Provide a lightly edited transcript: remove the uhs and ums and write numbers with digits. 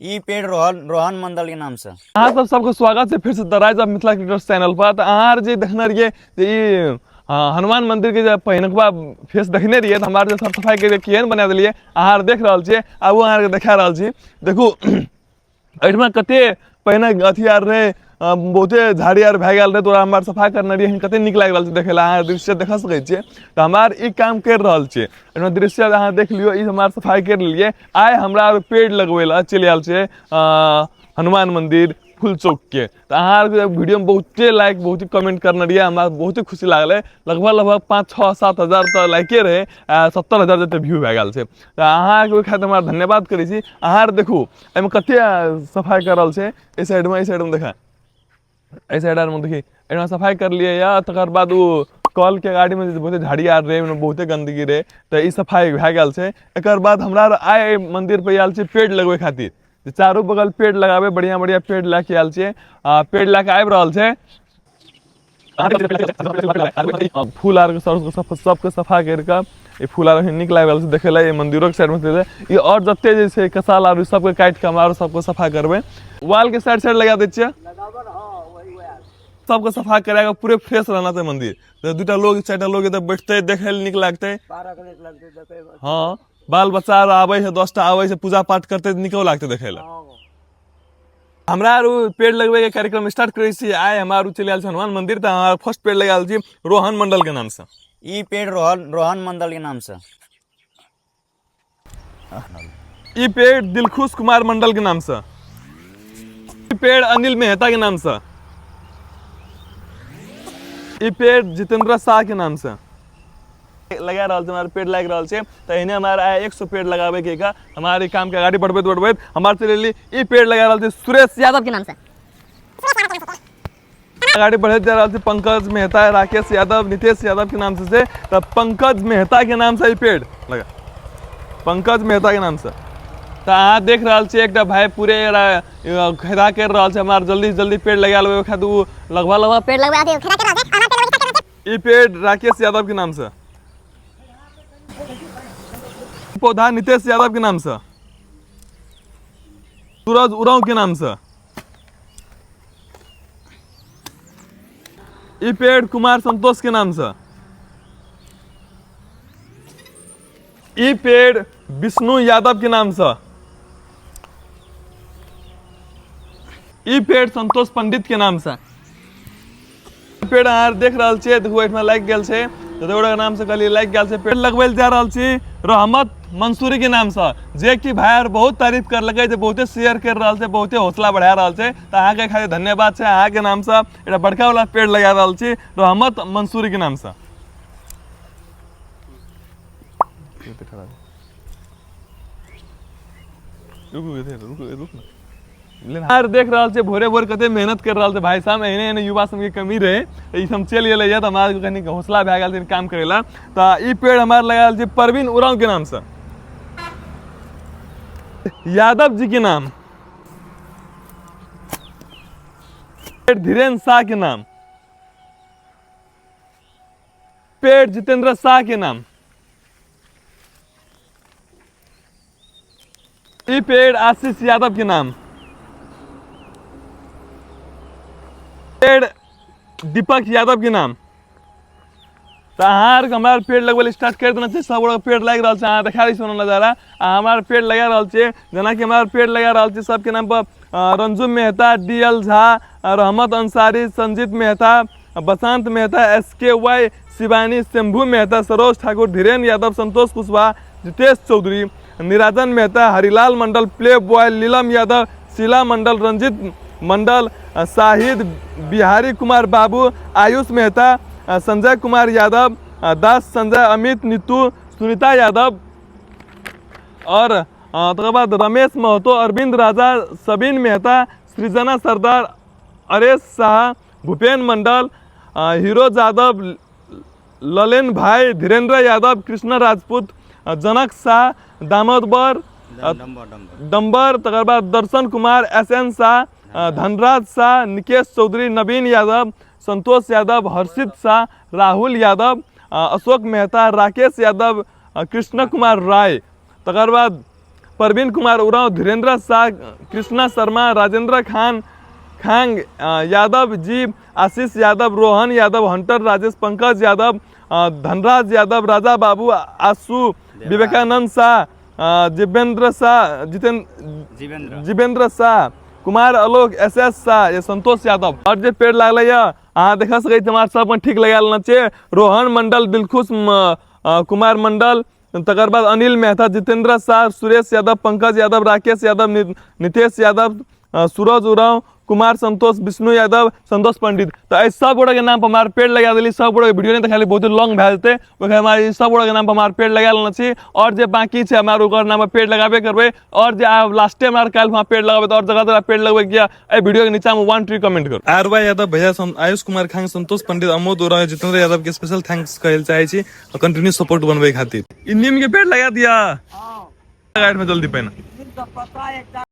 ई पेड़ रोहन रोहन मंडल के नाम से। अहाँ सब सबको स्वागत है फिर से the rise of Mithila creators channel पर। तो अहाँ जे देखने रहिए ई हनुमान मंदिर के जब पहिनकवा फेस देखने रहिए तो हमारे जो साफ सफाई के केहन बना दिलिए अहाँ देख रहल छियै। आब अहाँ के देखा रहल छी। देखू एहिठमा कते पहिने अथी आर रहे बहुते झाड़ी आर भए गेल रहे तो हमार सफाई करने रहिए कते नीक लागि रहल छै देखे ला। अहाँ दृश्य देख सकै छियै तो हमार ई काम कर रहल छियै। एहिमे दृश्य अहाँ देख लियो ई हमार सफाई कर लेलिए। आइ हमरा पेड़ लगबै ला चलि आयल छै हनुमान मंदिर फूल चौक के। तो अहाँ वीडियो में बहुते लाइक बहुते कमेंट करने रहिए हमरा बहुते खुशी लागल। लगभग 5-6-7 हजार तो लाइके रहे 70,000 जते व्यू भए गेल छै। तो अहाँ के खातिर हमरा धन्यवाद करै छी। अहाँ देखू एहिमे कते सफाई कर रहल छै। ई साइड में देखा एहि साइड में देखी एहिमे सफाई कर लिए या तकर बाद वो कल के गाड़ी में बहुते झाड़ी आर रहे बहुते गंदगी रहे तो ई सफाई भए गेल छै। एकर बाद हमरा आइ मंदिर पे आयल छै पेड़ लगबै खातिर। चारों बगल पेड़ लगावे बढ़िया बढ़िया पेड़ लेके आयल छै। पेड़ लेके आबि रहल छै। फूल आर के सबके सफा करके ई फूल आर नीक लागि रहल छै देखे ला। मंदिरों के साइड में ई और जते जे छै कसाल आर सबके काटि के हमारो सबको सफा करबै। वाल के साइड लगा दै छियै सबको सफा कराके पूरे फ्रेश रहना चाहिए मंदिर। तो दूटा लोग 4टा लोग इधर बैठते देखे नीक लगते। हाँ बाल बच्चा आवे है 10टा आवे है पूजा पाठ करते निको लगते देखे ला। हमरा पेड़ लगवे के कार्यक्रम स्टार्ट करे छी। आइ हमार चले आयल हनुमान मंदिर तो हमारा फर्स्ट पेड़ लगाल छी रोहन मंडल के नाम से। ई पेड़ रोहन रोहन मंडल के नाम से। ई पेड़ दिलखुश कुमार मंडल के नाम से। ई पेड़ अनिल मेहता के नाम से। ई पेड़ जितेंद्र शाह के नाम से लगा रहा हमारे पेड़ लग रहा है। तो इन्हें हमारा 100 पेड़ लगावे के का हमारे काम के गाड़ी बढ़बे हमारे चले ई पेड़ लगा रहा सुरेश यादव के नाम से। गाड़ी बढ़े जा रहा पंकज मेहता राकेश यादव नितेश यादव के नाम से। तो पंकज मेहता के नाम से ई पेड़ लगा पंकज मेहता के नाम से। तो अहाँ देख रहा छे एक भाई पूरे खेदा कर रहा है हमारे जल्दी जल्दी पेड़ लगा लेवे खातिर लगभग पेड़ लगवा के खेदा कर रहा है। ई पेड़ राकेश यादव के नाम से। पौधा नितेश यादव के नाम से। सूरज उरांव के नाम से। ई पेड़ कुमार संतोष के नाम से। ई पेड़ विष्णु यादव के नाम से। ई पेड़ संतोष पंडित के नाम से। पेड़ अहाँ देख रहल छियै देखो एठमा लागि गेल छै तो नाम से कहलिए लागि गेल छै। पेड़ लगबै जा रहल छी रहमत मंसूरी के नाम से जे कि भाई बहुत तारीफ करलकै बहुते शेयर कर रहा है बहुते हौसला बढ़ा रहा है। तो अहाँ के खातिर धन्यवाद छै। अहाँ के नाम से एटा बड़का वाला पेड़ लगा रहल छी रहमत मंसूरी के नाम से। यार देख रहा है भोरे भोर कते मेहनत कर रहा है भाई साहब। एहने एहने युवा सब के कमी रहे हम चल गए तो हमारे कहीं हौसला भए गेल काम करेला। तो ई पेड़ हमारे लगाल परवीन उरांव के नाम से। यादव जी के नाम पेड़ धीरेन्द्र शाह के नाम। पेड़ जितेंद्र शाह के नाम। ई पेड़ आशीष यादव के नाम। पेड़ दीपक यादव के नाम। तो अहाँ हमारे पेड़ लगवे स्टार्ट कर देना चाहिए। सब पेड़ लग रहा है देखा रही सुन नजारा हमारे पेड़ लगा रहा है। जना कि हमारे पेड़ लगा रहा है सबके नाम पर रंजू मेहता DL झा रहमत अंसारी संजीत मेहता बसंत मेहता SKY शिवानी शंभू मेहता सरोज ठाकुर धीरेन्द्र यादव संतोष कुशवाहा जितेश चौधरी निराजन मेहता हरिलाल मंडल प्ले बॉय नीलम यादव शीला मंडल रंजित मंडल शाहिद बिहारी कुमार बाबू आयुष मेहता संजय कुमार यादव दास संजय अमित नीतू सुनीता यादव और तक बाद रमेश महतो अरविंद राजा सबीन मेहता सृजना सरदार अरेश शाह भूपेन मंडल हीरो यादव ललेन भाई धीरेन्द्र यादव कृष्ण राजपूत जनक शाह दामोदर डम्बर तक बाद दर्शन कुमार SN शाह धनराज शाह निकेश चौधरी नवीन यादव संतोष यादव हर्षित शाह राहुल यादव अशोक मेहता राकेश यादव कृष्ण कुमार राय तकर बाद परवीन कुमार उरांव, धीरेन्द्र शाह, कृष्णा शर्मा, राजेंद्र खान खांग यादव जी, आशीष यादव, रोहन यादव, हंटर राजेश, पंकज यादव, धनराज यादव, राजा बाबू, आशु, विवेकानंद शाह, जिवेंद्र शाह, जीवेंद्र शाह, कुमार आलोक, SS शाह, ये संतोष यादव। और जो पेड़ लागल अहाँ देख सकै छी हमार सब ठीक लगा लेना चाहिए। रोहन मंडल, दिलखुश कुमार मंडल, तकर बाद अनिल मेहता, जितेंद्र शाह, सुरेश यादव, पंकज यादव, राकेश यादव, नितेश यादव, सूरज उरांव, कुमार संतोष, विष्णु यादव, संतोष पंडित। तो ऐसे सब गोड़ा के नाम पर हमारे पेड़ लगा दिली। सब गोड़ा के वीडियो नहीं तो खाली बहुत लॉन्ग भए जेते, हमारे सब गोड़ा के नाम पर हमारे पेड़ लगा लेना चाहिए। और जो बाकी है हमारे ओकर नाम पर पेड़ लगाबे करबे। और जो आप लास्ट टाइम हमारे कल वहाँ पेड़ लगाबे तो और जगह जगह पेड़ लगबे किया वीडियो के नीचे में 1 ट्री कमेंट करो। आरवाई यादव भैया, आयुष कुमार खांग, संतोष पंडित, अमोद उरांव, जितेंद्र यादव के स्पेशल थैंक्स कहल चाहे छी और कंटिन्यू सपोर्ट बनबे खातिर। नीम के पेड़ लगा दिया, में जल्दी पहना।